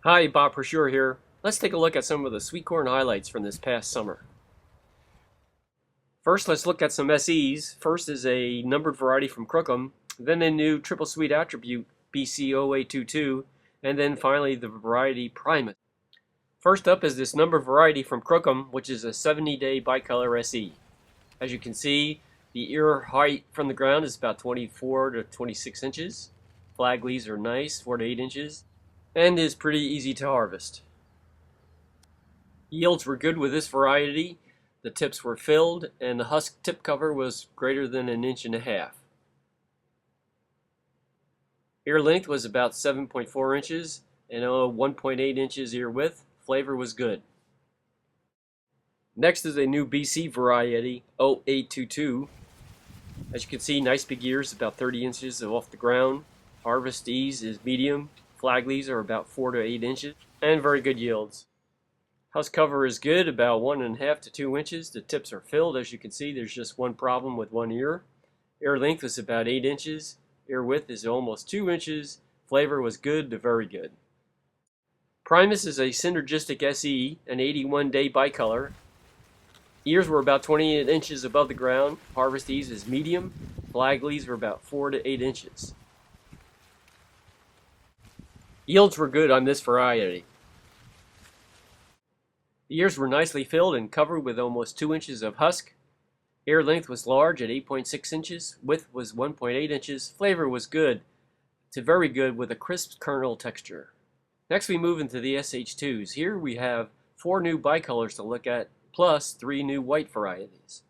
Hi, Bob Persure here. Let's take a look at some of the sweet corn highlights from this past summer. First, let's look at some SEs. First is a numbered variety from Crookham, then a new triple sweet attribute BC0822, and then finally the variety Primus. First up is this numbered variety from Crookham, which is a 70-day bicolor SE. As you can see, the ear height from the ground is about 24 to 26 inches. Flag leaves are nice, 4 to 8 inches, and is pretty easy to harvest. Yields were good with this variety. The tips were filled and the husk tip cover was greater than 1.5 inches. Ear length was about 7.4 inches and 1.8 inches ear width. Flavor was good. Next is a new BC variety, 0822. As you can see, nice big ears, about 30 inches off the ground. Harvest ease is medium. Flag leaves are about 4 to 8 inches and very good yields. Husk cover is good, about 1.5 to 2 inches. The tips are filled. As you can see, there's just one problem with one ear. Ear length was about 8 inches. Ear width is almost 2 inches. Flavor was good to very good. Primus is a synergistic SE, an 81-day bicolor. Ears were about 28 inches above the ground. Harvest ease is medium. Flag leaves were about 4 to 8 inches. Yields were good on this variety. The ears were nicely filled and covered with almost 2 inches of husk. Ear length was large at 8.6 inches. Width was 1.8 inches. Flavor was good to very good with a crisp kernel texture. Next we move into the SH2s. Here we have 4 new bicolors to look at, plus 3 new white varieties.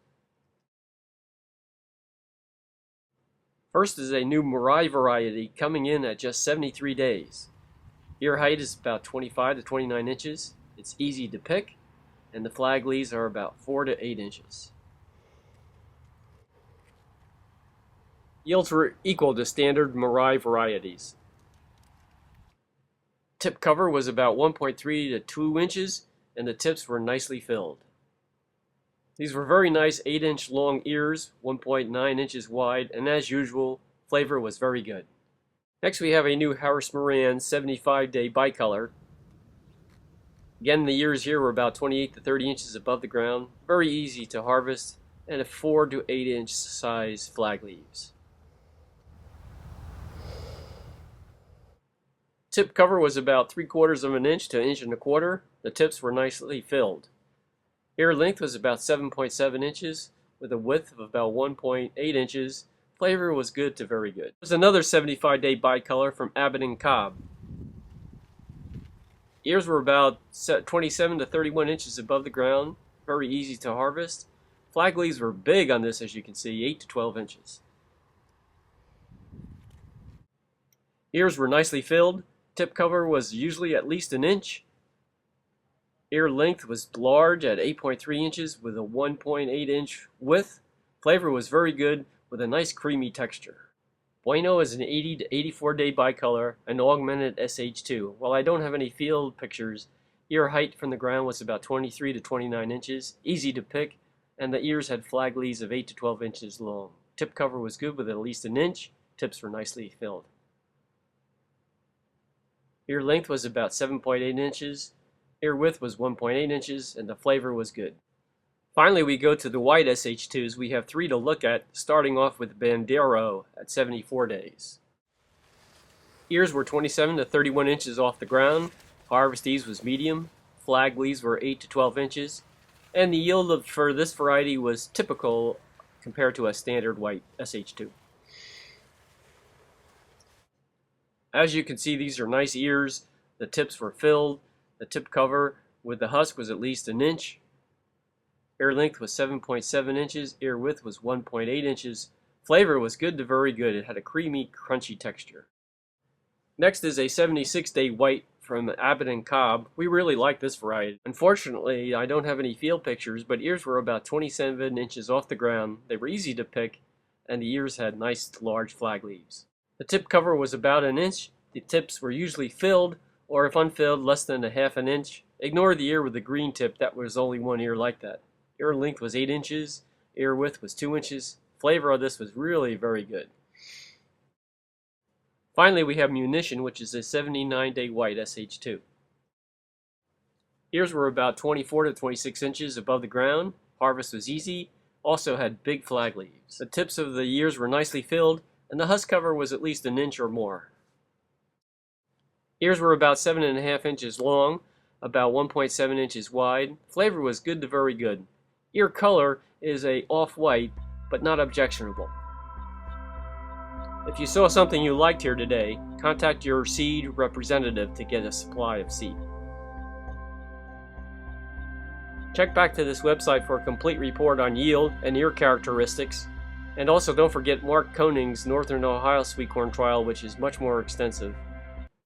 First is a new Mirai variety coming in at just 73 days. Ear height is about 25 to 29 inches. It's easy to pick, and the flag leaves are about 4 to 8 inches. Yields were equal to standard Mirai varieties. Tip cover was about 1.3 to 2 inches, and the tips were nicely filled. These were very nice 8-inch long ears, 1.9 inches wide, and as usual, flavor was very good. Next we have a new Harris Moran 75-day bicolor. Again, the ears here were about 28 to 30 inches above the ground, very easy to harvest, and a 4 to 8 inch size flag leaves. Tip cover was about 3/4 inch to 1.25 inches. The tips were nicely filled. Ear length was about 7.7 inches with a width of about 1.8 inches. Flavor was good to very good. There's another 75-day bicolor from Abbott and Cobb. Ears were about 27 to 31 inches above the ground, very easy to harvest. Flag leaves were big on this, as you can see, 8 to 12 inches. Ears were nicely filled. Tip cover was usually at least 1 inch. Ear length was large at 8.3 inches with a 1.8 inch width. Flavor was very good with a nice creamy texture. Bueno is an 80 to 84-day bicolor, an Augmented Sh2. While I don't have any field pictures, ear height from the ground was about 23 to 29 inches, easy to pick, and the ears had flag leaves of 8 to 12 inches long. Tip cover was good with at least 1 inch. Tips were nicely filled. Ear length was about 7.8 inches. Ear width was 1.8 inches, and the flavor was good. Finally, we go to the white SH2s. We have 3 to look at, starting off with Bandero at 74 days. Ears were 27 to 31 inches off the ground. Harvest ease was medium. Flag leaves were 8 to 12 inches. And the yield for this variety was typical compared to a standard white SH2. As you can see, these are nice ears. The tips were filled. The tip cover with the husk was at least 1 inch. Ear length was 7.7 inches. Ear width was 1.8 inches. Flavor was good to very good. It had a creamy, crunchy texture. Next is a 76-day white from Abbott and Cobb. We really like this variety. Unfortunately, I don't have any field pictures, but ears were about 27 inches off the ground. They were easy to pick, and the ears had nice, large flag leaves. The tip cover was about 1 inch. The tips were usually filled, or if unfilled, less than 1/2 inch. Ignore the ear with the green tip. That was only one ear like that. Ear length was 8 inches. Ear width was 2 inches. Flavor of this was really very good. Finally, we have Munition, which is a 79-day white SH2. Ears were about 24 to 26 inches above the ground. Harvest was easy. Also had big flag leaves. The tips of the ears were nicely filled, and the husk cover was at least an inch or more. Ears were about 7.5 inches long, about 1.7 inches wide. Flavor was good to very good. Ear color is a off-white, but not objectionable. If you saw something you liked here today, contact your seed representative to get a supply of seed. Check back to this website for a complete report on yield and ear characteristics. And also don't forget Mark Koenig's Northern Ohio sweet corn trial, which is much more extensive.